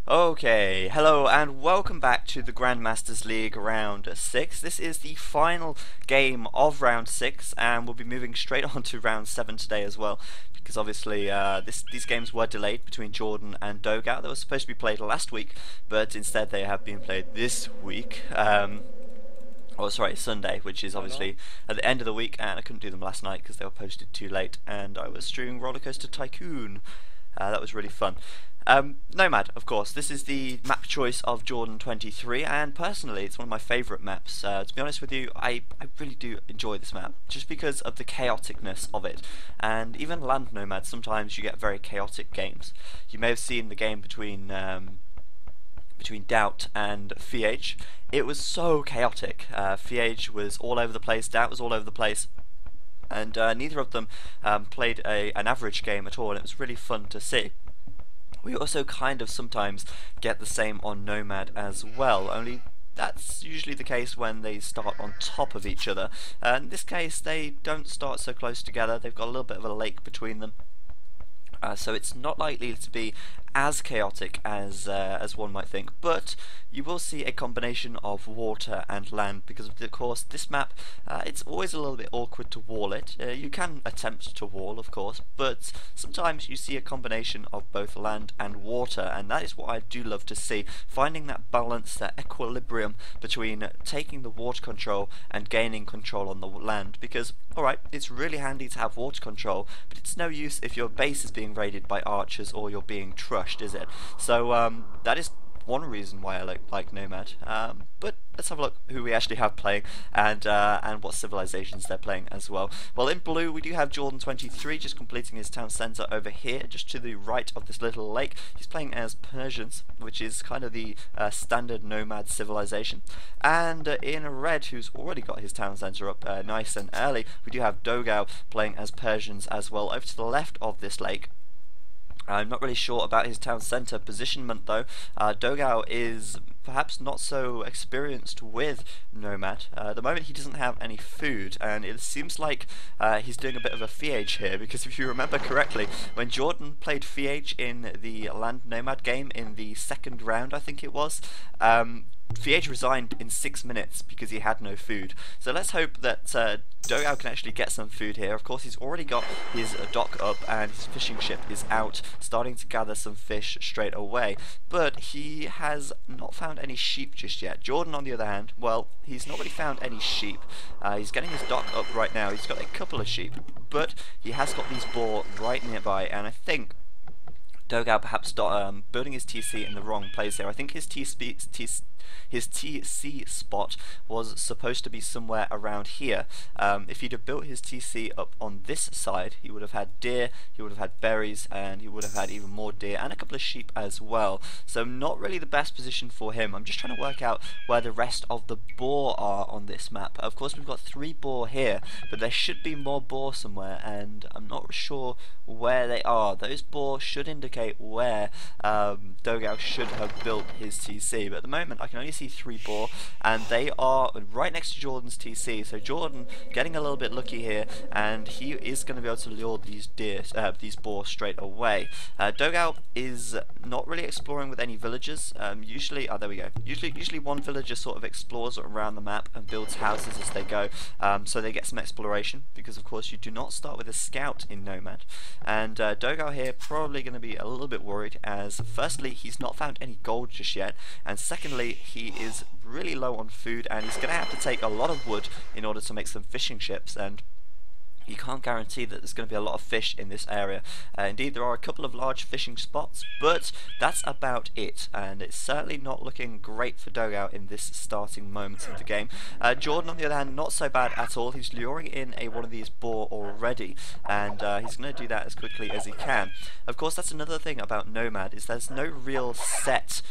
Okay, hello and welcome back to the Grandmasters League Round 6. This is the final game of Round 6 and we'll be moving straight on to Round 7 today as well, because obviously these games were delayed between Jordan and dogao. They were supposed to be played last week, but instead they have been played this week. Sunday, which is obviously at the end of the week, and I couldn't do them last night because they were posted too late and I was streaming Roller Coaster Tycoon. That was really fun. Nomad, of course, this is the map choice of Jordan 23, and personally it's one of my favourite maps. To be honest with you, I really do enjoy this map, just because of the chaoticness of it. And even Land Nomad, sometimes you get very chaotic games. You may have seen the game between Doubt and FH. It was so chaotic. FH was all over the place, Doubt was all over the place, and neither of them played an average game at all, and it was really fun to see. We also kind of sometimes get the same on Nomad as well, only that's usually the case when they start on top of each other. In this case they don't start so close together, they've got a little bit of a lake between them. So it's not likely to be as chaotic as one might think, but you will see a combination of water and land, because of course this map, it's always a little bit awkward to wall it. You can attempt to wall, of course, but sometimes you see a combination of both land and water, and that is what I do love to see, finding that balance, that equilibrium between taking the water control and gaining control on the land. Because alright, it's really handy to have water control, but it's no use if your base is being raided by archers or you're being trushed, is it? So that is one reason why I like Nomad. But let's have a look who we actually have playing and what civilizations they're playing as well. Well, in blue we do have Jordan 23 just completing his town centre over here, just to the right of this little lake. He's playing as Persians, which is kind of the standard Nomad civilization. And in red, who's already got his town centre up nice and early, we do have dogao playing as Persians as well, over to the left of this lake. I'm not really sure about his town centre positionment though. Dogao is perhaps not so experienced with Nomad. At the moment he doesn't have any food, and it seems like he's doing a bit of a FH here, because if you remember correctly, when Jordan played FH in the Land Nomad game in the second round, I think it was, FH resigned in 6 minutes because he had no food. So let's hope that dogao can actually get some food here. Of course, he's already got his dock up and his fishing ship is out, starting to gather some fish straight away. But he has not found any sheep just yet. Jordan, on the other hand, well, he's not really found any sheep. He's getting his dock up right now. He's got a couple of sheep, but he has got these boar right nearby, and I think dogao perhaps building his TC in the wrong place here. I think his TC spot was supposed to be somewhere around here. If he'd have built his TC up on this side, he would have had deer, he would have had berries, and he would have had even more deer and a couple of sheep as well. So not really the best position for him. I'm just trying to work out where the rest of the boar are on this map. Of course we've got 3 boar here, but there should be more boar somewhere, and I'm not sure where they are. Those boar should indicate where dogao should have built his TC, but at the moment I can only see 3 boar, and they are right next to Jordan's TC. So Jordan getting a little bit lucky here, and he is going to be able to lure these boar straight away. Dogao is not really exploring with any villagers. Usually one villager sort of explores around the map and builds houses as they go, so they get some exploration, because of course you do not start with a scout in Nomad. And dogao here probably going to be a little bit worried, as firstly he's not found any gold just yet, and secondly he is really low on food, and he's going to have to take a lot of wood in order to make some fishing ships, and you can't guarantee that there's going to be a lot of fish in this area. Indeed, there are a couple of large fishing spots, but that's about it, and it's certainly not looking great for dogao in this starting moments of the game. Jordan, on the other hand, not so bad at all. He's luring in one of these boar already, and he's going to do that as quickly as he can. Of course, that's another thing about Nomad, is there's no real set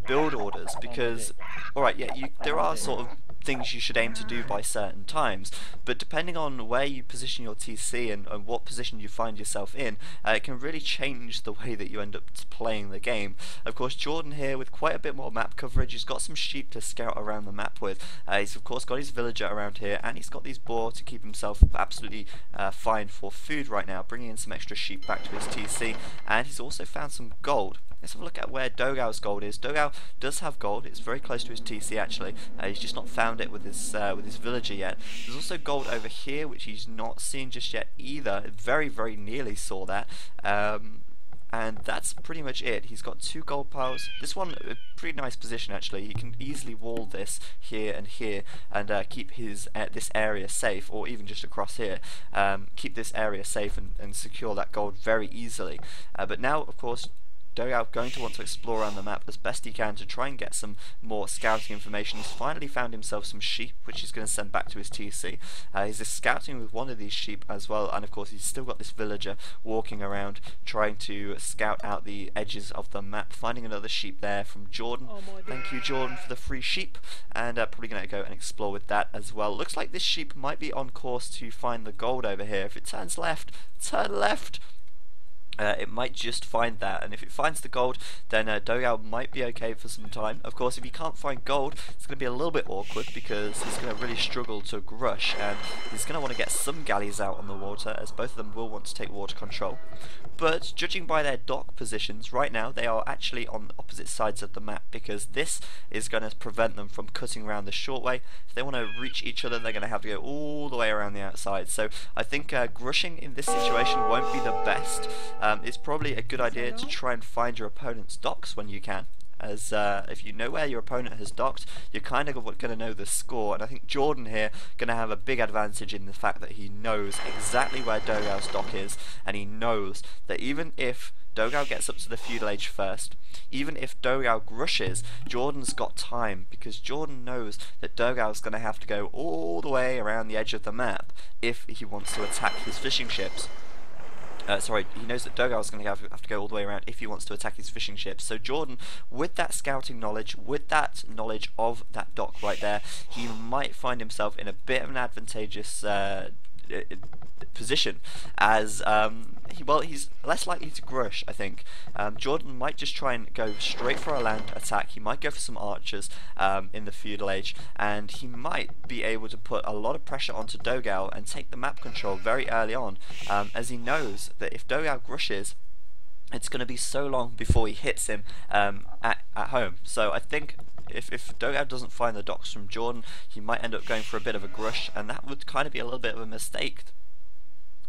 build orders, because, alright, yeah, there are sort of things you should aim to do by certain times, but depending on where you position your TC and what position you find yourself in, it can really change the way that you end up playing the game. Of course, Jordan here with quite a bit more map coverage. He's got some sheep to scout around the map with. He's of course got his villager around here, and he's got these boar to keep himself absolutely fine for food right now, bringing in some extra sheep back to his TC, and he's also found some gold. let's have a look at where dogao's gold is. Dogao does have gold. It's very close to his TC actually. He's just not found it with his villager yet. There's also gold over here which he's not seen just yet either. Very, very nearly saw that. And that's pretty much it. He's got 2 gold piles. This one, a pretty nice position actually. He can easily wall this here and here and keep his this area safe, or even just across here. Keep this area safe and secure that gold very easily. But now, of course, dogao going to want to explore around the map as best he can to try and get some more scouting information. He's finally found himself some sheep, which he's going to send back to his TC. He's scouting with one of these sheep as well, and of course he's still got this villager walking around trying to scout out the edges of the map, finding another sheep there from Jordan. Thank you, Jordan, for the free sheep, and probably going to go and explore with that as well. Looks like this sheep might be on course to find the gold over here. If it turns left, turn left. It might just find that, and if it finds the gold, then dogao might be okay for some time. Of course, if he can't find gold, it's going to be a little bit awkward because he's going to really struggle to rush, and he's going to want to get some galleys out on the water, as both of them will want to take water control. But judging by their dock positions, right now they are actually on opposite sides of the map, because this is going to prevent them from cutting around the short way. If they want to reach each other, they're going to have to go all the way around the outside. So I think rushing in this situation won't be the best. It's probably a good idea to try and find your opponent's docks when you can, as if you know where your opponent has docked, you're kind of going to know the score. And I think Jordan here going to have a big advantage in the fact that he knows exactly where dogao's dock is, and he knows that even if dogao gets up to the feudal age first, even if dogao rushes, Jordan's got time, because Jordan knows that dogao's going to have to go all the way around the edge of the map if he wants to attack his fishing ships. He knows that dogao is going to have to go all the way around if he wants to attack his fishing ships. So Jordan, with that scouting knowledge, with that knowledge of that dock right there, he might find himself in a bit of an advantageous position, as he's less likely to grush, I think. Jordan might just try and go straight for a land attack. He might go for some archers in the feudal age, and he might be able to put a lot of pressure onto dogao and take the map control very early on, as he knows that if dogao grushes, it's going to be so long before he hits him at home. So I think if dogao doesn't find the docks from Jordan, he might end up going for a bit of a grush, and that would kind of be a little bit of a mistake.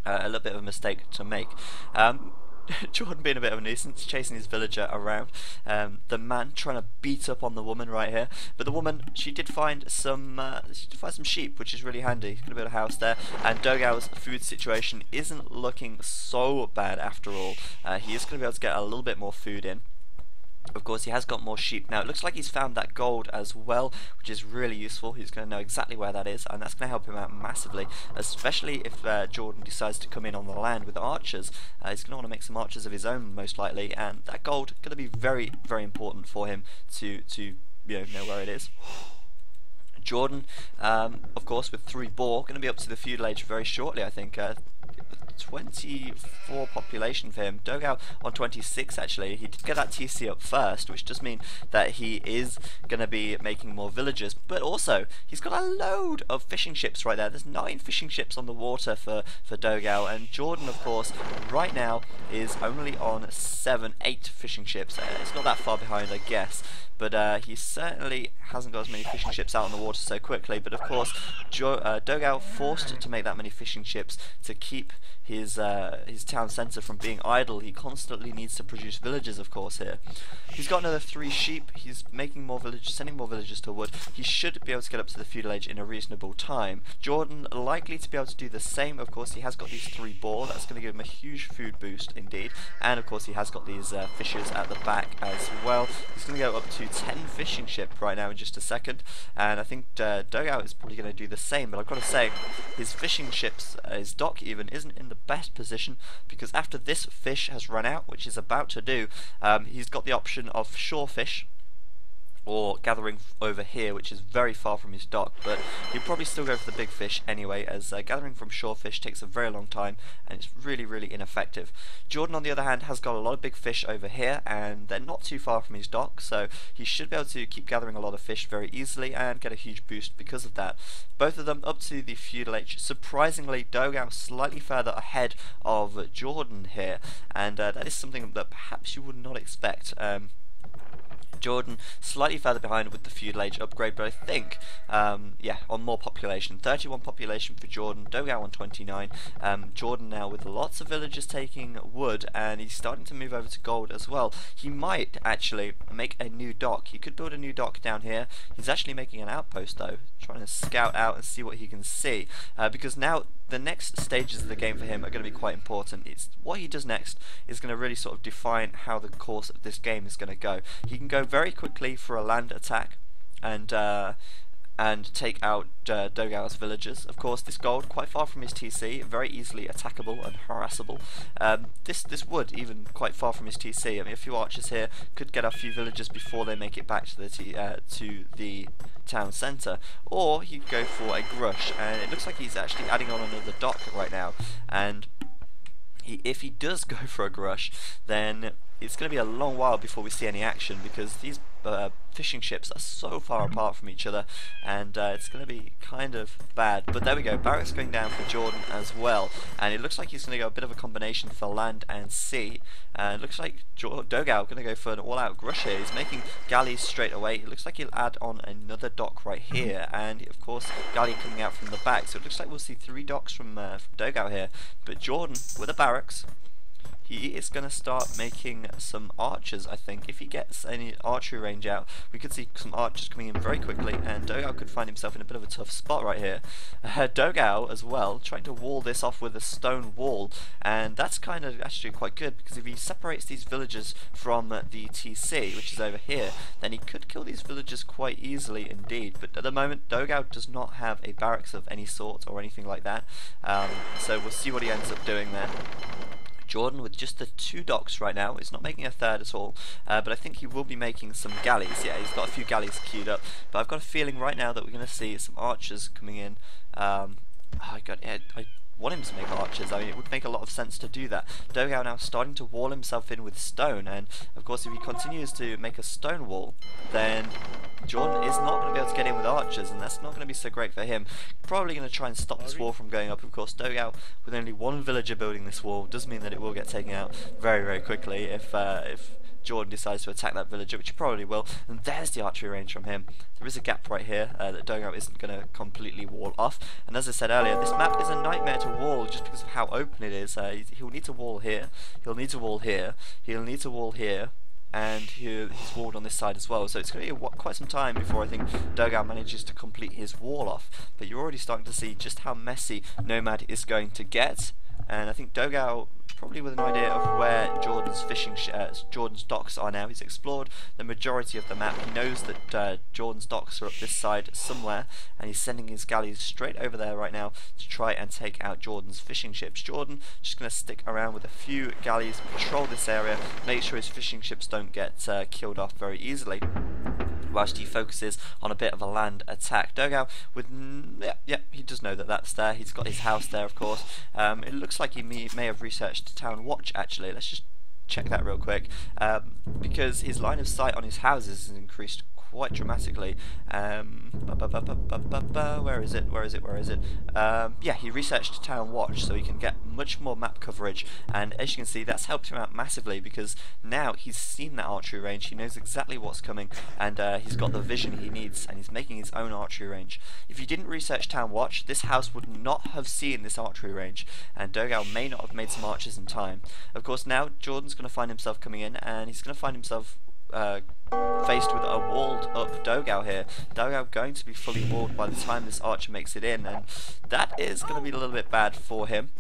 To make. Jordan being a bit of a nuisance, chasing his villager around. The man trying to beat up on the woman right here, but the woman, she did find some sheep, which is really handy. He's gonna build a house there, and dogao's food situation isn't looking so bad after all. He is gonna be able to get a little bit more food in. Of course, he has got more sheep now. It looks like he's found that gold as well, which is really useful. He's going to know exactly where that is, and that's going to help him out massively, especially if Jordan decides to come in on the land with archers. He's going to want to make some archers of his own, most likely, and that gold going to be very, very important for him to know where it is. Jordan, of course, with 3 boar, going to be up to the feudal age very shortly, I think. 24 population for him. Dogao on 26 actually. He did get that TC up first, which does mean that he is going to be making more villagers, but also he's got a load of fishing ships right there. There's 9 fishing ships on the water for dogao, and Jordan, of course, right now is only on 8 fishing ships. It's not that far behind, I guess, but he certainly hasn't got as many fishing ships out on the water so quickly. But of course, dogao forced to make that many fishing ships to keep his town centre from being idle. He constantly needs to produce villagers, of course, here. He's got another 3 sheep. He's making more villagers, sending more villagers to wood. He should be able to get up to the feudal age in a reasonable time. Jordan likely to be able to do the same. Of course, he has got these 3 boar. That's going to give him a huge food boost indeed. And of course, he has got these fishers at the back as well. He's going to go up to 10 fishing ships right now in just a second, and I think dogao is probably going to do the same. But I've got to say, his fishing ships, his dock even, isn't in the best position, because after this fish has run out, which is about to do, he's got the option of shore fish, or gathering over here, which is very far from his dock, but he'll probably still go for the big fish anyway, as gathering from shore fish takes a very long time and it's really ineffective. Jordan, on the other hand, has got a lot of big fish over here, and they're not too far from his dock, so he should be able to keep gathering a lot of fish very easily and get a huge boost because of that. Both of them up to the Feudal Age. Surprisingly, dogao slightly further ahead of Jordan here, and that is something that perhaps you would not expect. Jordan slightly further behind with the Feudal Age upgrade, but I think, yeah, on more population. 31 population for Jordan, dogao on 29. Jordan now with lots of villagers taking wood, and he's starting to move over to gold as well. He might actually make a new dock. He could build a new dock down here. He's actually making an outpost though, trying to scout out and see what he can see, because now the next stages of the game for him are going to be quite important. It's what he does next is going to really sort of define how the course of this game is going to go. He can go very quickly for a land attack and take out dogao's villagers. Of course, this gold quite far from his TC, very easily attackable and harassable. This wood even quite far from his TC. I mean, a few archers here could get a few villagers before they make it back to the town centre, or he'd go for a grush, and it looks like he's actually adding on another dock right now. And if he does go for a grush, then it's going to be a long while before we see any action, because these fishing ships are so far apart from each other, and it's going to be kind of bad. But there we go, barracks going down for Jordan as well, and it looks like he's going to go a bit of a combination for land and sea. It looks like dogao going to go for an all-out grush here. He's making galleys straight away. It looks like he'll add on another dock right here, and of course galley coming out from the back, so it looks like we'll see 3 docks from dogao here. But Jordan with a barracks, he is going to start making some archers. I think if he gets any archery range out, we could see some archers coming in very quickly, and dogao could find himself in a bit of a tough spot right here. Dogao as well, trying to wall this off with a stone wall, and that's kind of actually quite good, because if he separates these villagers from the TC, which is over here, then he could kill these villagers quite easily indeed. But at the moment, dogao does not have a barracks of any sort or anything like that, so we'll see what he ends up doing there. Jordan with just the 2 docks right now. He's not making a third at all, but I think he will be making some galleys. Yeah, he's got a few galleys queued up, but I've got a feeling right now that we're going to see some archers coming in. I want him to make archers. I mean, it would make a lot of sense to do that. Dogao now starting to wall himself in with stone, and of course if he continues to make a stone wall, then Jordan is not going to be able to get in with archers, and that's not going to be so great for him. Probably going to try and stop this wall from going up. Of course, dogao with only 1 villager building this wall does mean that it will get taken out very quickly if Jordan decides to attack that villager, which he probably will. And there's the archery range from him. There is a gap right here that dogao isn't going to completely wall off. And as I said earlier, this map is a nightmare to wall just because of how open it is. He'll need to wall here, he'll need to wall here, he'll need to wall here, and he's walled on this side as well, so it's going to be quite some time before I think dogao manages to complete his wall off. But you're already starting to see just how messy Nomad is going to get, and I think dogao, probably with an idea of where Jordan's docks are now. He's explored the majority of the map. He knows that Jordan's docks are up this side somewhere, and he's sending his galleys straight over there right now to try and take out Jordan's fishing ships. Jordan just going to stick around with a few galleys, patrol this area, make sure his fishing ships don't get killed off very easily, whilst he focuses on a bit of a land attack. Dogao with, yeah, he does know that that's there. He's got his house there, of course. It looks like he may have researched Town Watch, actually. Let's just check that real quick, because his line of sight on his houses has increased quite dramatically. Where is it? Yeah, he researched Town Watch, so he can get much more map coverage, and as you can see, that's helped him out massively, because now he's seen that archery range, he knows exactly what's coming, and he's got the vision he needs, and he's making his own archery range. If you didn't research Town Watch, this house would not have seen this archery range, and dogao may not have made some archers in time. Of course, now Jordan's going to find himself coming in, and he's going to find himself faced with a walled up dogao here. Dogao going to be fully walled by the time this archer makes it in, and that is going to be a little bit bad for him,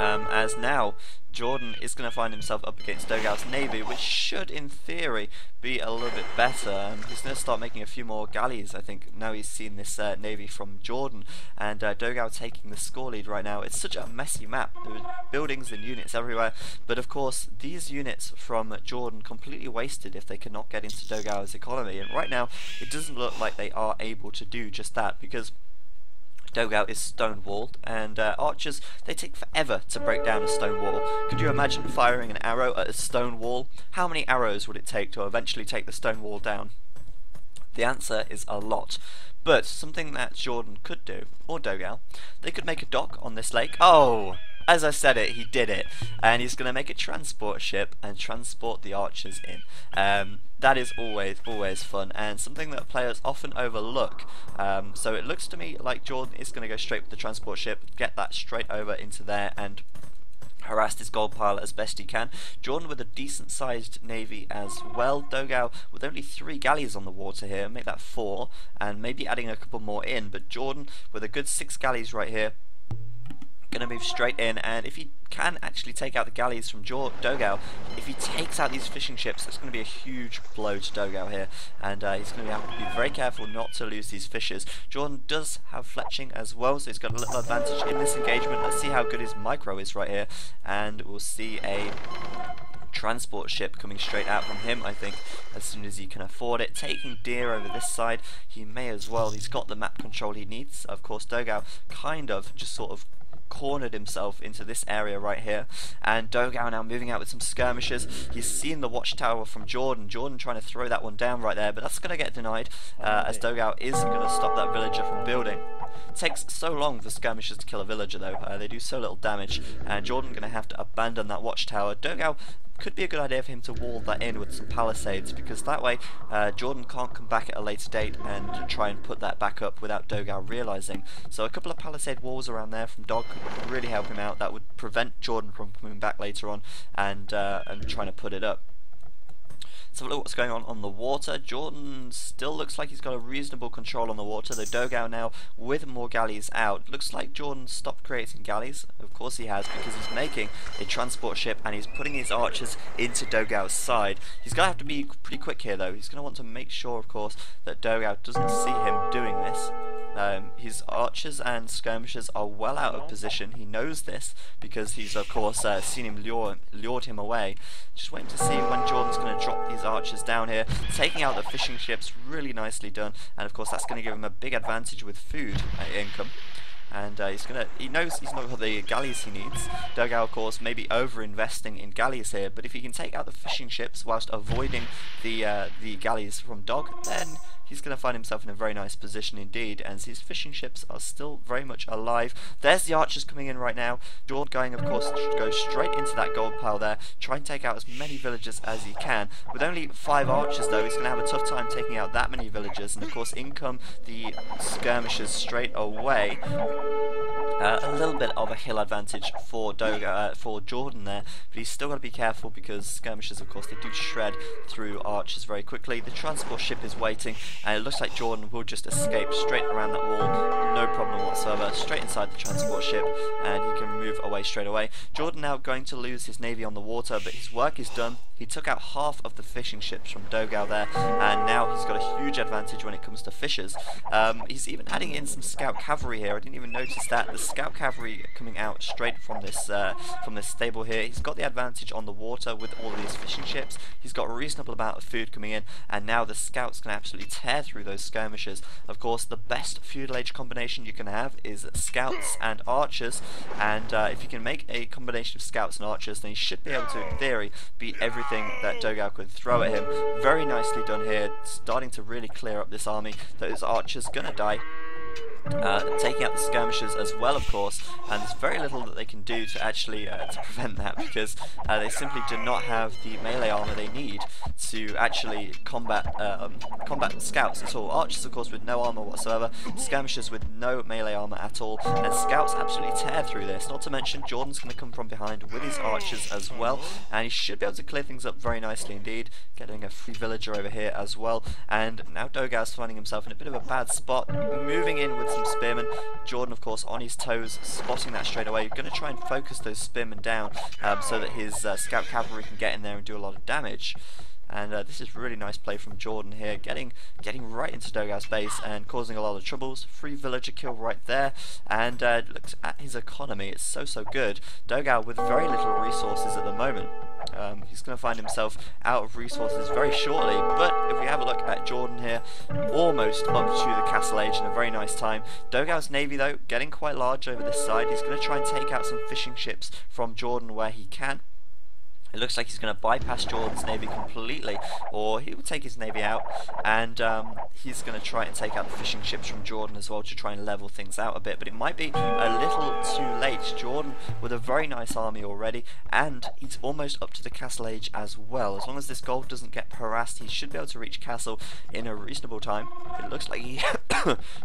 as now Jordan is going to find himself up against dogao's navy, which should in theory be a little bit better. He's going to start making a few more galleys, I think, now he's seen this navy from Jordan, and dogao taking the score lead right now. It's such a messy map, there are buildings and units everywhere, but of course these units from Jordan completely wasted. if they cannot get into dogao's economy, and right now it doesn't look like they are able to do just that, because dogao is stone walled, and archers, they take forever to break down a stone wall. Could you imagine firing an arrow at a stone wall? How many arrows would it take to eventually take the stone wall down? The answer is a lot. But something that Jordan could do, or dogao, they could make a dock on this lake. Oh! As I said it, he did it, and he's going to make a transport ship and transport the archers in. That is always fun, and something that players often overlook. So it looks to me like Jordan is going to go straight with the transport ship, get that straight over into there, and harass his gold pile as best he can. Jordan with a decent sized navy as well. Dogao with only 3 galleys on the water here, make that 4, and maybe adding a couple more in, but Jordan with a good 6 galleys right here, gonna move straight in, and if he can actually take out the galleys from dogao, if he takes out these fishing ships, it's going to be a huge blow to dogao here, and he's going to have to be very careful not to lose these fishes. Jordan does have fletching as well, so he's got a little advantage in this engagement. Let's see how good his micro is right here, and we'll see a transport ship coming straight out from him, I think, as soon as he can afford it. Taking deer over this side, he may as well. He's got the map control he needs. Of course, dogao kind of just sort of cornered himself into this area right here, and dogao now moving out with some skirmishes. He's seen the watchtower from Jordan trying to throw that one down right there, but that's going to get denied, as dogao is going to stop that villager from building. It takes so long for skirmishes to kill a villager though, they do so little damage, and Jordan going to have to abandon that watchtower. Dogao could be a good idea for him to wall that in with some palisades, because that way Jordan can't come back at a later date and try and put that back up without dogao realising. So a couple of palisade walls around there from Dog could really help him out. That would prevent Jordan from coming back later on and trying to put it up. So look what's going on the water. Jordan still looks like he's got a reasonable control on the water, though dogao now with more galleys out. Looks like Jordan stopped creating galleys. Of course he has, because he's making a transport ship and he's putting his archers into dogao's side. He's going to have to be pretty quick here though. He's going to want to make sure, of course, that dogao doesn't see him doing this. His archers and skirmishers are well out of position. He knows this because he's of course seen him lured him away. Just waiting to see when Jordan's going to drop these archers down here, taking out the fishing ships. Really nicely done, and of course that's going to give him a big advantage with food income. And he knows he's not got the galleys he needs. Dogao, of course, may be over-investing in galleys here, but if he can take out the fishing ships whilst avoiding the galleys from Dog, then he's going to find himself in a very nice position indeed, and his fishing ships are still very much alive. There's the archers coming in right now. Jordan going, of course, to go straight into that gold pile there, try and take out as many villagers as he can. With only 5 archers though, he's going to have a tough time taking out that many villagers, and of course in come the skirmishers straight away. A little bit of a hill advantage for Jordan there, but he's still got to be careful because skirmishers, of course, they do shred through archers very quickly. The transport ship is waiting, and it looks like Jordan will just escape straight around that wall, no problem whatsoever, straight inside the transport ship, and he can move away straight away. Jordan now going to lose his navy on the water, but his work is done. He took out half of the fishing ships from dogao there, and now he's got a huge advantage when it comes to fishers. He's even adding in some scout cavalry here. I didn't even notice that. The scout cavalry coming out straight from this stable here. He's got the advantage on the water with all of these fishing ships. He's got a reasonable amount of food coming in, and now the scouts can absolutely tear through those skirmishers. Of course, the best feudal age combination you can have is scouts and archers, and if you can make a combination of scouts and archers, then you should be able to, in theory, beat everything that dogao could throw at him. Very nicely done here, starting to really clear up this army. Those archers gonna die. Taking out the skirmishers as well, of course, and there's very little that they can do to actually to prevent that, because they simply do not have the melee armor they need to actually combat the scouts at all. Archers, of course, with no armor whatsoever, skirmishers with no melee armor at all, and scouts absolutely tear through this. Not to mention Jordan's going to come from behind with his archers as well, and he should be able to clear things up very nicely indeed, getting a free villager over here as well. And now dogao's finding himself in a bit of a bad spot, moving in with some spearmen. Jordan, of course, on his toes, spotting that straight away. Going to try and focus those spearmen down so that his scout cavalry can get in there and do a lot of damage. And this is really nice play from Jordan here, getting right into dogao's base and causing a lot of troubles. Free villager kill right there, and looks at his economy. It's so good. Dogao with very little resources at the moment. He's going to find himself out of resources very shortly. But if we have a look at Jordan here, almost up to the castle age in a very nice time. Dogao's navy though getting quite large over this side. He's going to try and take out some fishing ships from Jordan where he can. It looks like he's going to bypass Jordan's navy completely, or he will take his navy out, and he's going to try and take out the fishing ships from Jordan as well to try and level things out a bit. But it might be a little too late. Jordan with a very nice army already, and he's almost up to the castle age as well. As long as this gold doesn't get harassed, he should be able to reach castle in a reasonable time. It looks like he,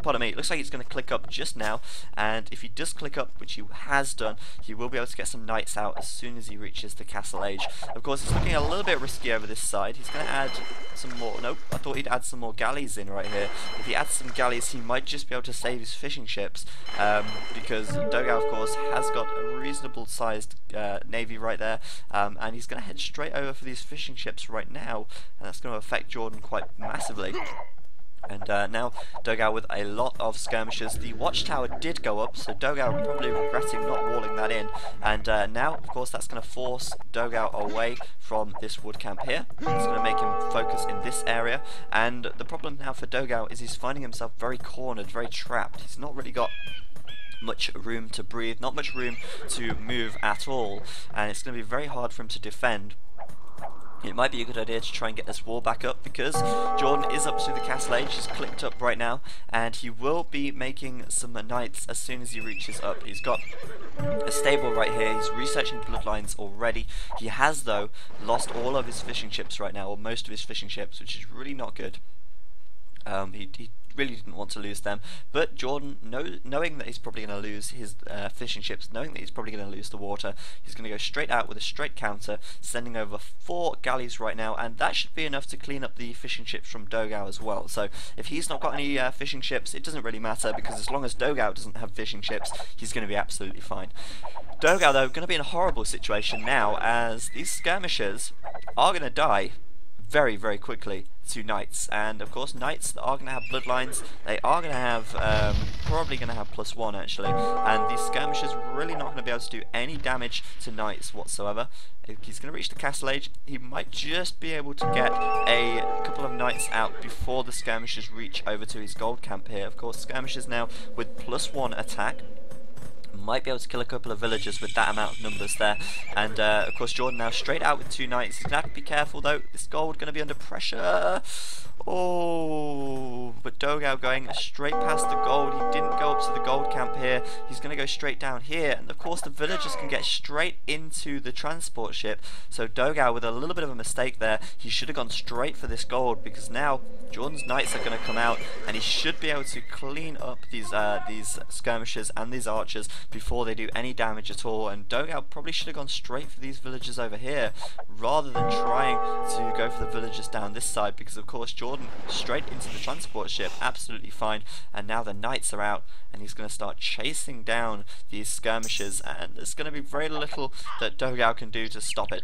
pardon me, it looks like he's going to click up just now, and if he does click up, which he has done, he will be able to get some knights out as soon as he reaches the castle age. Of course, it's looking a little bit risky over this side. He's going to add some more. Nope, I thought he'd add some more galleys in right here. If he adds some galleys, he might just be able to save his fishing ships, because dogao, of course, has got a reasonable sized navy right there, and he's going to head straight over for these fishing ships right now, and that's going to affect Jordan quite massively. And now dogao with a lot of skirmishes. The watchtower did go up, so dogao probably regretting not walling that in. And now, of course, that's going to force dogao away from this wood camp here. It's going to make him focus in this area. And the problem now for dogao is he's finding himself very cornered, very trapped. He's not really got much room to breathe, not much room to move at all. And it's going to be very hard for him to defend. It might be a good idea to try and get this wall back up, because Jordan is up to the castle age. He's clicked up right now, and he will be making some knights as soon as he reaches up. He's got a stable right here. He's researching bloodlines already. He has, though, lost all of his fishing ships right now, or most of his fishing ships, which is really not good. He really didn't want to lose them, but Jordan, knowing that he's probably going to lose his fishing ships, knowing that he's probably going to lose the water, he's going to go straight out with a straight counter, sending over 4 galleys right now, and that should be enough to clean up the fishing ships from dogao as well. So if he's not got any fishing ships, it doesn't really matter, because as long as dogao doesn't have fishing ships, he's going to be absolutely fine. Dogao, though, going to be in a horrible situation now, as these skirmishers are going to die very, very quickly to knights. And of course, knights are going to have bloodlines. They are going to have probably going to have +1 actually, and these skirmishers really not going to be able to do any damage to knights whatsoever. If he's going to reach the castle age, he might just be able to get a couple of knights out before the skirmishers reach over to his gold camp here. Of course, skirmishers now with +1 attack might be able to kill a couple of villagers with that amount of numbers there. And of course, Jordan now straight out with 2 knights. He's going to have to be careful though. This gold going to be under pressure. Oh, but dogao going straight past the gold. He didn't go up to the gold camp here. He's going to go straight down here, and of course the villagers can get straight into the transport ship. So dogao, with a little bit of a mistake there, he should have gone straight for this gold, because now Jordan's knights are going to come out, and he should be able to clean up these skirmishers and these archers before they do any damage at all. And dogao probably should have gone straight for these villagers over here rather than trying to go for the villagers down this side, because of course Jordan straight into the transport ship, absolutely fine. And now the knights are out, and he's going to start chasing down these skirmishers, and there's going to be very little that dogao can do to stop it.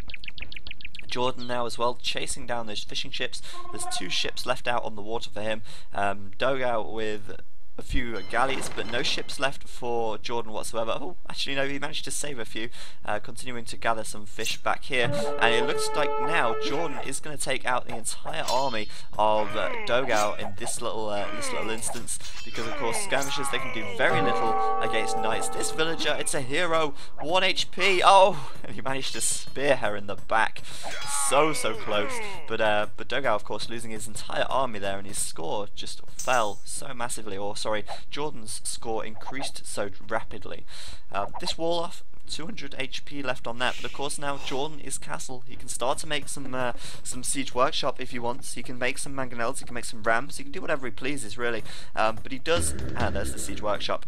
Jordan now as well chasing down those fishing ships. There's 2 ships left out on the water for him. Dogao with a few galleys, but no ships left for Jordan whatsoever. Oh, actually no, he managed to save a few, continuing to gather some fish back here, and it looks like now Jordan is going to take out the entire army of dogao in this little instance, because of course skirmishers, they can do very little against knights. This villager, it's a hero, 1 HP. Oh, and he managed to spear her in the back. So close, but dogao, of course, losing his entire army there, and his score just fell so massively, or sorry, Jordan's score increased so rapidly. This wall off, 200 HP left on that, but of course now Jordan is castle. He can start to make some siege workshop if he wants. He can make some mangonels, he can make some rams, he can do whatever he pleases really. But he does, there's the siege workshop.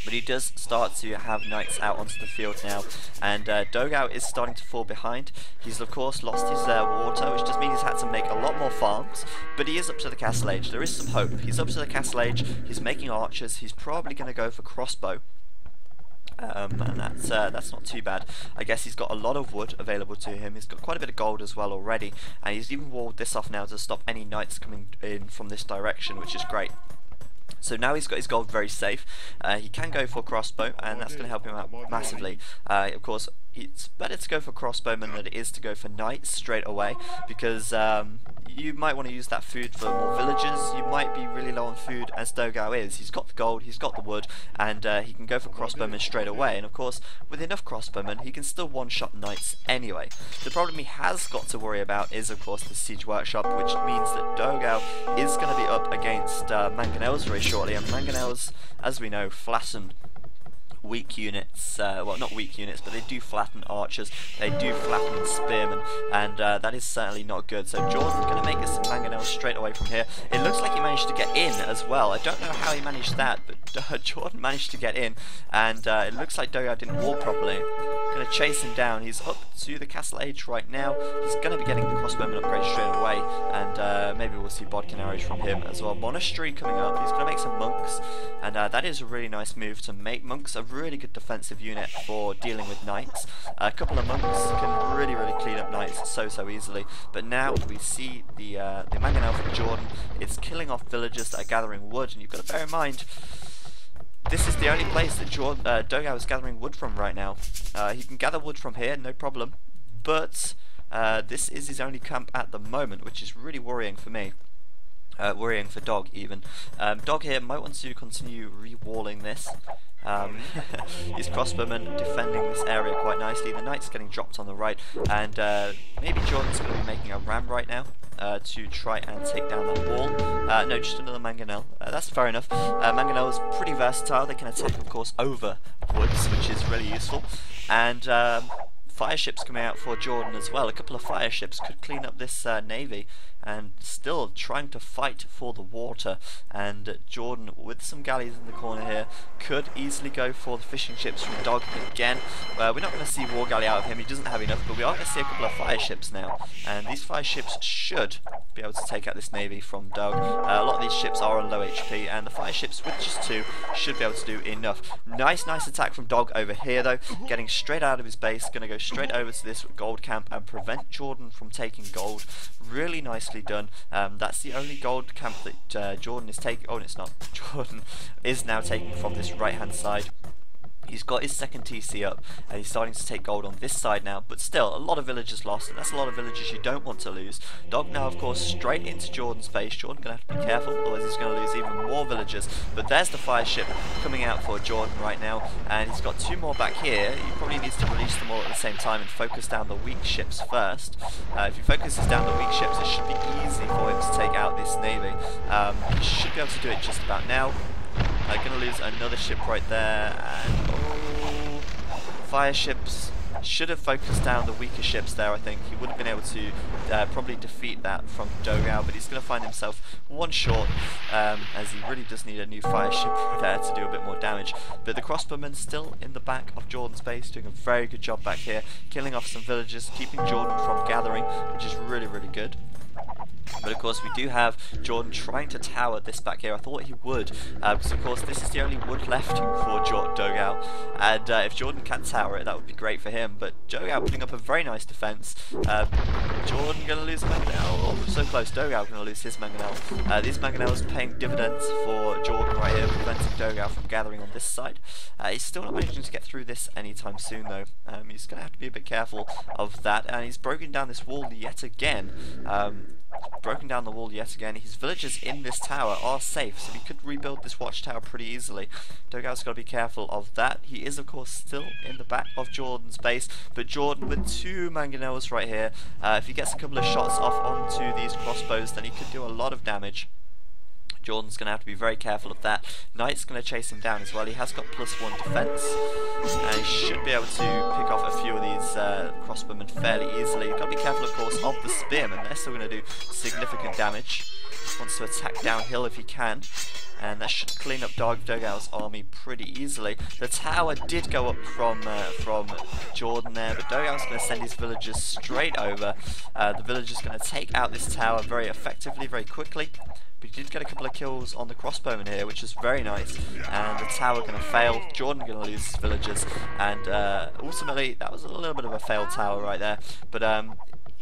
But he does start to have knights out onto the field now, and dogao is starting to fall behind. He's of course lost his water, which does mean he's had to make a lot more farms, but he is up to the castle age. There is some hope. He's up to the castle age, he's making archers, he's probably going to go for crossbow. And that's not too bad. I guess he's got a lot of wood available to him. He's got quite a bit of gold as well already, and he's even walled this off now to stop any knights coming in from this direction, which is great. So now he's got his gold very safe. He can go for crossbow, and that's going to help him out massively. Of course, it's better to go for crossbowmen than it is to go for knights straight away, because you might want to use that food for more villagers. You might be really low on food, as dogao is. He's got the gold, he's got the wood, and he can go for crossbowmen straight away. And of course, with enough crossbowmen, he can still one-shot knights anyway. The problem he has got to worry about is, of course, the siege workshop, which means that dogao is going to be up against mangonels very shortly, and mangonels, as we know, flatten weak units, well, not weak units, but they do flatten archers, they do flatten spearmen, and that is certainly not good. So Jordan's going to make us some mangonels straight away from here. It looks like he managed to get in as well. I don't know how he managed that, but Jordan managed to get in, and it looks like dogao didn't wall properly. Going to chase him down. He's up to the castle age right now. He's going to be getting the crossbowman upgrade straight away, and maybe we'll see bodkin arrows from him as well. Monastery coming up. He's going to make some monks, and that is a really nice move to make monks a really good defensive unit for dealing with knights. A couple of monks can really clean up knights so easily. But now we see the mangonel from Jordan. It's killing off villagers that are gathering wood, and you've got to bear in mind, this is the only place that dogao is gathering wood from right now. He can gather wood from here, no problem, but this is his only camp at the moment, which is really worrying for me. Worrying for Dog even. Dog here might want to continue re-walling this. His crossbowmen defending this area quite nicely. The knight's getting dropped on the right, and maybe Jordan's going to be making a ram right now to try and take down that wall. No, just another mangonel. That's fair enough. Mangonel is pretty versatile. They can attack, of course, over woods, which is really useful. And fire ships coming out for Jordan as well. A couple of fire ships could clean up this navy, and still trying to fight for the water. And Jordan, with some galleys in the corner here, could easily go for the fishing ships from Dog again. We're not going to see war galley out of him, he doesn't have enough, but we are going to see a couple of fire ships now, and these fire ships should be able to take out this navy from Dog. A lot of these ships are on low HP, and the fire ships with just 2 should be able to do enough. Nice attack from Dog over here though, getting straight out of his base, going to go straight over to this gold camp and prevent Jordan from taking gold. Really nicely done. That's the only gold camp that Jordan is taking. Oh, it's not. Jordan is now taking from this right hand side. He's got his second TC up, and he's starting to take gold on this side now, but still, a lot of villagers lost, and that's a lot of villagers you don't want to lose. Dog now, of course, straight into Jordan's base. Jordan's going to have to be careful, otherwise he's going to lose even more villagers. But there's the fire ship coming out for Jordan right now, and he's got 2 more back here. He probably needs to release them all at the same time and focus down the weak ships first. If he focuses down the weak ships, it should be easy for him to take out this navy. He should be able to do it just about now. Going to lose another ship right there, and fire ships should have focused down the weaker ships there. I think he would have been able to probably defeat that from dogao, but he's going to find himself 1 short, as he really does need a new fire ship there to do a bit more damage. But the crossbowmen still in the back of Jordan's base, doing a very good job back here, killing off some villagers, keeping Jordan from gathering, which is really good. But of course we do have Jordan trying to tower this back here. I thought he would, because of course this is the only wood left for dogao, and if Jordan can tower it, that would be great for him. But dogao putting up a very nice defense. Jordan going to lose a mangonel. Oh, so close. Dogao going to lose his mangonel. These mangonels paying dividends for Jordan right here, preventing dogao from gathering on this side. He's still not managing to get through this anytime soon though. He's going to have to be a bit careful of that, and he's broken down this wall yet again. Broken down the wall yet again. His villagers in this tower are safe, so he could rebuild this watchtower pretty easily. dogao's got to be careful of that. He is, of course, still in the back of Jordan's base, but Jordan with 2 mangonels right here. If he gets a couple of shots off onto these crossbows, then he could do a lot of damage. Jordan's going to have to be very careful of that. Knight's going to chase him down as well. He has got +1 defense, and he should be able to pick off a few of these crossbowmen fairly easily. You've got to be careful, of course, of the spearmen. They're still going to do significant damage. Just wants to attack downhill if he can, and that should clean up dogao's army pretty easily. The tower did go up from Jordan there, but dogao's going to send his villagers straight over. The villagers going to take out this tower very effectively, very quickly. But he did get a couple of kills on the crossbowman here, which is very nice. And the tower going to fail. Jordan going to lose his villagers. And ultimately, that was a little bit of a failed tower right there. But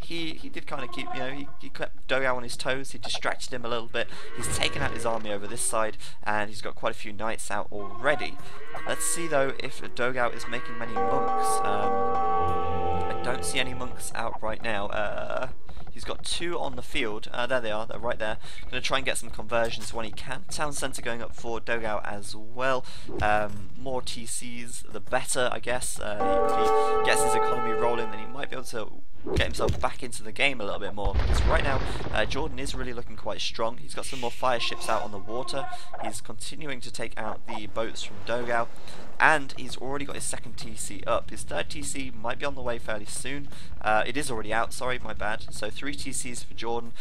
he did kind of keep, you know, he kept dogao on his toes. He distracted him a little bit. He's taken out his army over this side, and he's got quite a few knights out already. Let's see though if dogao is making many monks. I don't see any monks out right now. He's got 2 on the field. There they are. They're right there. Going to try and get some conversions when he can. Town centre going up for dogao as well. More TCs, the better, I guess. If he gets his economy rolling, then he might be able to get himself back into the game a little bit more, because right now Jordan is really looking quite strong. He's got some more fire ships out on the water. He's continuing to take out the boats from dogao, and he's already got his 2nd TC up. His 3rd TC might be on the way fairly soon. It is already out, sorry, my bad. So 3 TCs for Jordan.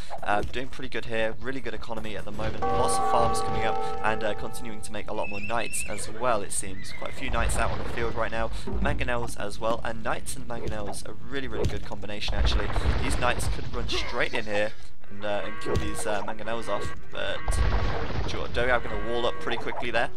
Doing pretty good here, really good economy at the moment. Lots of farms coming up, and continuing to make a lot more knights as well, it seems. Quite a few knights out on the field right now. Mangonels as well, and knights and mangonels are really good combination actually. These knights could run straight in here and kill these mangonels off, but dogao going to wall up pretty quickly there.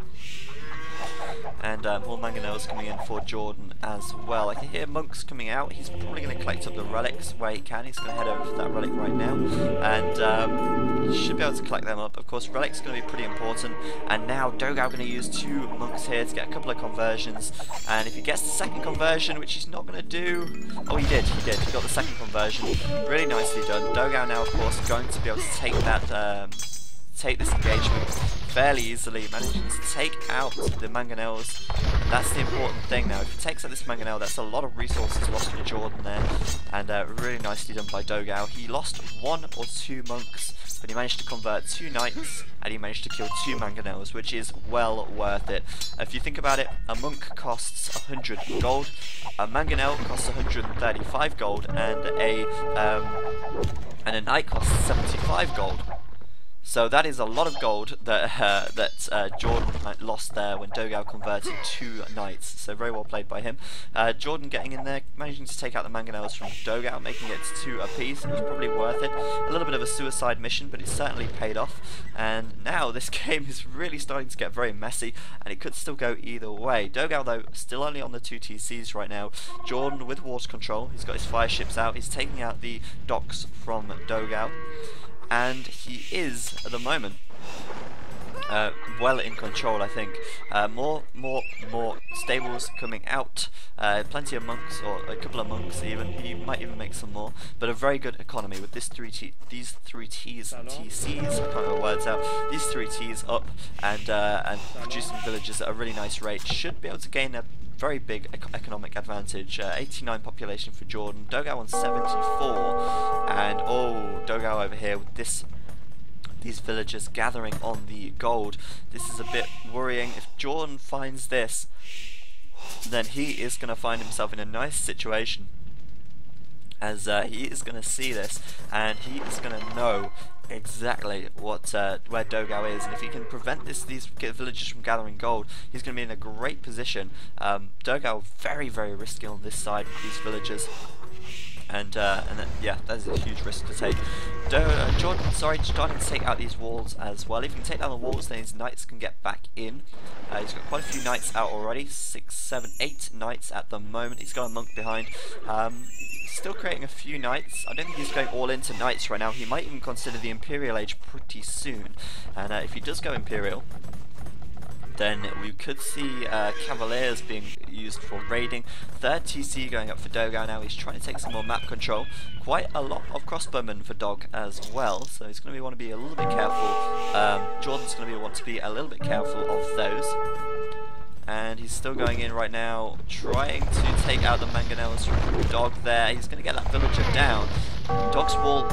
And more mangonels coming in for Jordan as well. I can hear monks coming out. He's probably going to collect up the relics where he can. He's going to head over for that relic right now, and he should be able to collect them up. Of course, relics are going to be pretty important. And now dogao going to use 2 monks here to get a couple of conversions. And if he gets the 2nd conversion, which he's not going to do, oh, he did. He got the 2nd conversion. Really nicely done. Dogao now, of course, going to be able to take that. Take this engagement fairly easily, managing to take out the mangonels. That's the important thing now. If he takes out this mangonel, that's a lot of resources lost for Jordan there, and really nicely done by dogao. He lost 1 or 2 monks, but he managed to convert 2 knights, and he managed to kill 2 mangonels, which is well worth it. If you think about it, a monk costs 100 gold, a mangonel costs 135 gold, and a knight costs 75 gold. So that is a lot of gold that Jordan lost there when dogao converted 2 knights. So very well played by him. Jordan getting in there, managing to take out the mangonels from dogao, making it 2 apiece. It was probably worth it. A little bit of a suicide mission, but it certainly paid off. And now this game is really starting to get very messy, and it could still go either way. Dogao, though, still only on the 2 TCs right now. Jordan with water control. He's got his fire ships out. He's taking out the docks from dogao. And he is, at the moment, well in control, I think. More stables coming out. Plenty of monks, or a couple of monks even. He might even make some more. But a very good economy with these 3 TCs. I can't get words out. These 3 Ts up and producing villages at a really nice rate. Should be able to gain a very big economic advantage. 89 population for Jordan. Dogao on 74, and oh, dogao over here with these villagers gathering on the gold. This is a bit worrying. If Jordan finds this, then he is going to find himself in a nice situation, as he is going to see this, and he is going to know exactly what where dogao is, and if he can prevent these villagers from gathering gold, he's going to be in a great position. Dogao very risky on this side with these villagers, and then, yeah, that is a huge risk to take. Jordan, sorry, starting to take out these walls as well. If he can take down the walls, then his knights can get back in. He's got quite a few knights out already, 6, 7, 8 knights at the moment. He's got a monk behind. Still creating a few knights. I don't think he's going all into knights right now. He might even consider the Imperial Age pretty soon. And if he does go Imperial, then we could see Cavaliers being used for raiding. 3rd TC going up for dogao now. He's trying to take some more map control. Quite a lot of crossbowmen for Dog as well, so he's going to want to be a little bit careful. Jordan's going to want to be a little bit careful of those. And he's still going in right now, trying to take out the mangonels from Dog there. He's going to get that villager down. Dog's wall,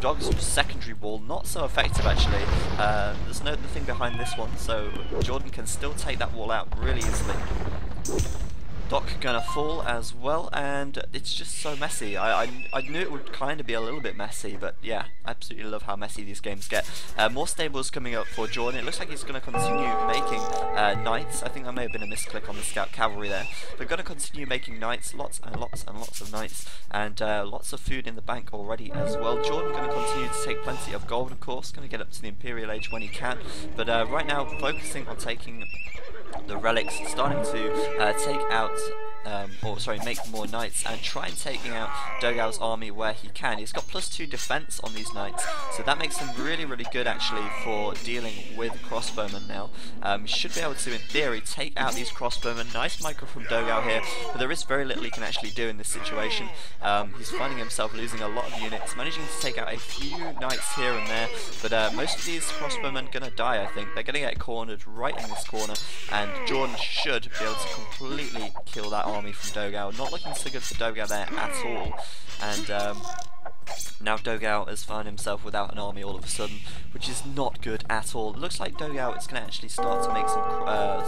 Dog's secondary wall, not so effective actually. There's nothing behind this one, so Jordan can still take that wall out really easily. Doc gonna fall as well, and it's just so messy. I knew it would kind of be a little bit messy, but yeah, I absolutely love how messy these games get. More stables coming up for Jordan. It looks like he's going to continue making knights. I think that may have been a misclick on the scout cavalry there. But going to continue making knights, lots and lots of knights, and lots of food in the bank already as well. Jordan going to continue to take plenty of gold, of course, going to get up to the Imperial Age when he can, but right now focusing on taking the relics, starting to take out or sorry, make more knights and try and taking out dogao's army where he can. He's got +2 defense on these knights, so that makes him really, really good actually for dealing with crossbowmen now. He should be able to, in theory, take out these crossbowmen. Nice micro from dogao here, but there is very little he can actually do in this situation. He's finding himself losing a lot of units, managing to take out a few knights here and there, but most of these crossbowmen are going to die, I think. They're going to get cornered right in this corner, and Jordan should be able to completely kill that army from dogao. Not looking so good for dogao there at all, and now dogao has found himself without an army all of a sudden, which is not good at all. It looks like dogao is going to actually start to make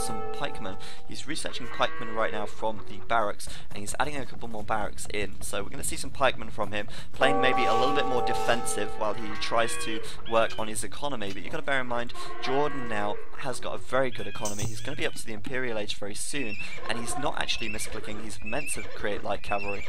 some pikemen. He's researching pikemen right now from the barracks, and he's adding a couple more barracks in. So we're going to see some pikemen from him, playing maybe a little bit more defensive while he tries to work on his economy. But you've got to bear in mind, Jordan now has got a very good economy. He's going to be up to the Imperial Age very soon, and he's not actually misclicking. He's meant to create light cavalry.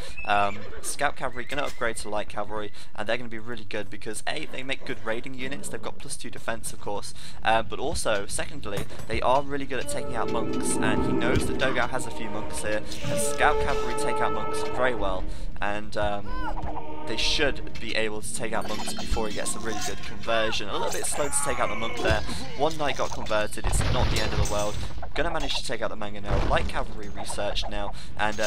Scout cavalry going to upgrade to light cavalry, and they're going to be really good because A, they make good raiding units. They've got +2 defense, of course, but also, secondly, they are really good at taking out monks, and he knows that dogao has a few monks here, and scout cavalry take out monks very well, and they should be able to take out monks before he gets a really good conversion. A little bit slow to take out the monk there. One knight got converted. It's not the end of the world. Gonna manage to take out the manga now. Light cavalry researched now, and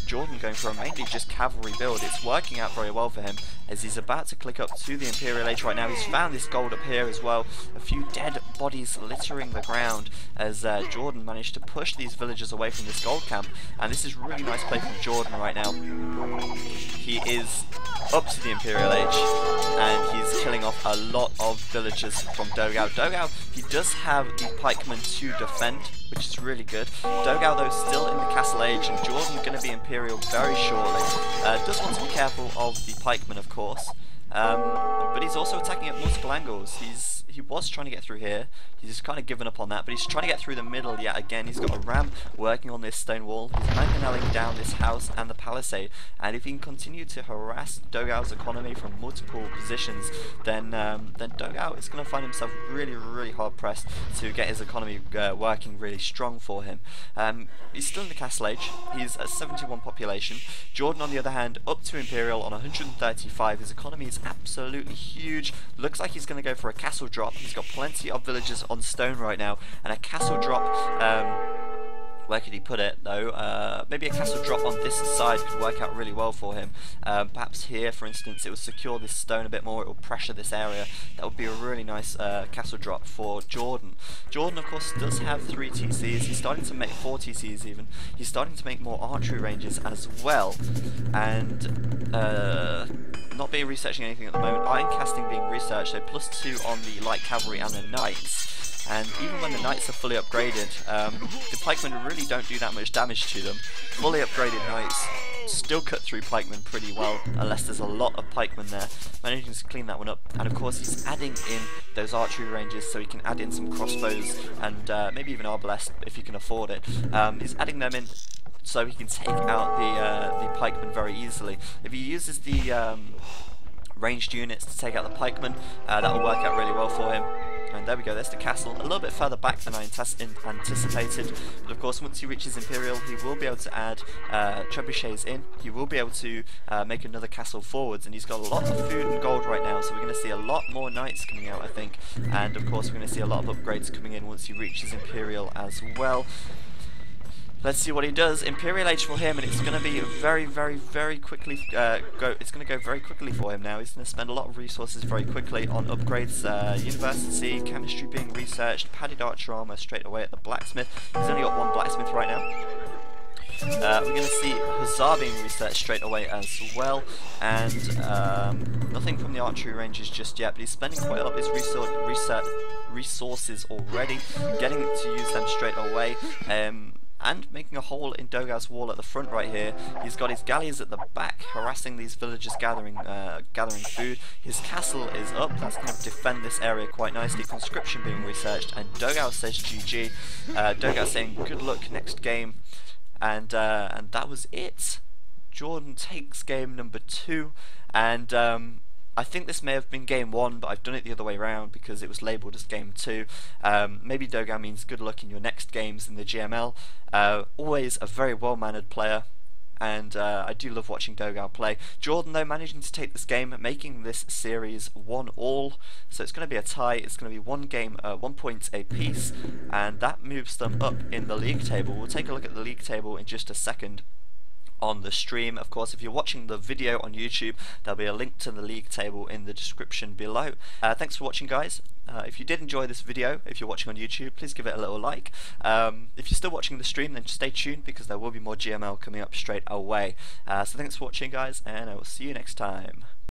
Jordan going for a mainly just cavalry build. It's working out very well for him as he's about to click up to the Imperial Age right now. He's found this gold up here as well. A few dead bodies littering the ground as Jordan managed to push these villagers away from this gold camp, and this is really nice play from Jordan right now. He is up to the Imperial Age, and he's killing off a lot of villagers from dogao. Dogao, he does have the pikemen to defend, which is really good. Dogao, though, still in the Castle Age, and Jordan going to be Imperial very shortly. Does want to be careful of the pikemen, of course, but he's also attacking at multiple angles. He was trying to get through here. He's kind of given up on that, but he's trying to get through the middle yet again. He's got a ram working on this stone wall. He's mangonelling down this house and the palisade, and if he can continue to harass dogao's economy from multiple positions, then dogao is going to find himself really, really hard pressed to get his economy working really strong for him. He's still in the Castle Age. He's at 71 population. Jordan, on the other hand, up to Imperial on 135. His economy is absolutely huge. Looks like he's going to go for a castle drop. He's got plenty of villagers on stone right now, and a castle drop, where could he put it though? Maybe a castle drop on this side could work out really well for him. Perhaps here, for instance, it will secure this stone a bit more, it will pressure this area. That would be a really nice castle drop for Jordan. Jordan, of course, does have 3 TCs. He's starting to make 4 TCs even. He's starting to make more archery ranges as well, and not being researching anything at the moment. Iron casting being researched, so +2 on the light cavalry and the knights. And even when the knights are fully upgraded, the pikemen really don't do that much damage to them. Fully upgraded knights still cut through pikemen pretty well, unless there's a lot of pikemen there. Managing to clean that one up, and of course he's adding in those archery ranges so he can add in some crossbows and maybe even arbalest if he can afford it. He's adding them in so he can take out the pikemen very easily. If he uses the ranged units to take out the pikemen, that will work out really well for him. And there we go, there's the castle, a little bit further back than I anticipated, but of course once he reaches Imperial he will be able to add trebuchets in. He will be able to make another castle forwards, and he's got a lot of food and gold right now, so we're going to see a lot more knights coming out, I think, and of course we're going to see a lot of upgrades coming in once he reaches Imperial as well. Let's see what he does. Imperial Age for him, and it's going to be very, very, very quickly. It's going to go very quickly for him now. He's going to spend a lot of resources very quickly on upgrades. University, chemistry being researched, padded archer armor straight away at the blacksmith. He's only got 1 blacksmith right now. We're going to see Hussar being researched straight away as well, and nothing from the archery ranges just yet, but he's spending quite a lot of his resources already, getting to use them straight away. And making a hole in dogao's wall at the front right here. He's got his galleys at the back harassing these villagers gathering food. His castle is up, that's going to defend this area quite nicely. Conscription being researched, and dogao says GG. Dogao saying good luck next game, and that was it. Jordan takes game number 2, and I think this may have been game 1, but I've done it the other way around because it was labelled as game 2. Maybe dogao means good luck in your next games in the GML. Always a very well-mannered player, and I do love watching dogao play. Jordan, though, managing to take this game, making this series 1-all, so it's going to be a tie. It's going to be 1 point apiece, and that moves them up in the league table. We'll take a look at the league table in just a second on the stream. Of course, if you're watching the video on YouTube, there'll be a link to the league table in the description below. Thanks for watching, guys. If you did enjoy this video, if you're watching on YouTube, please give it a little like. If you're still watching the stream, then stay tuned because there will be more GML coming up straight away. So thanks for watching, guys, and I will see you next time.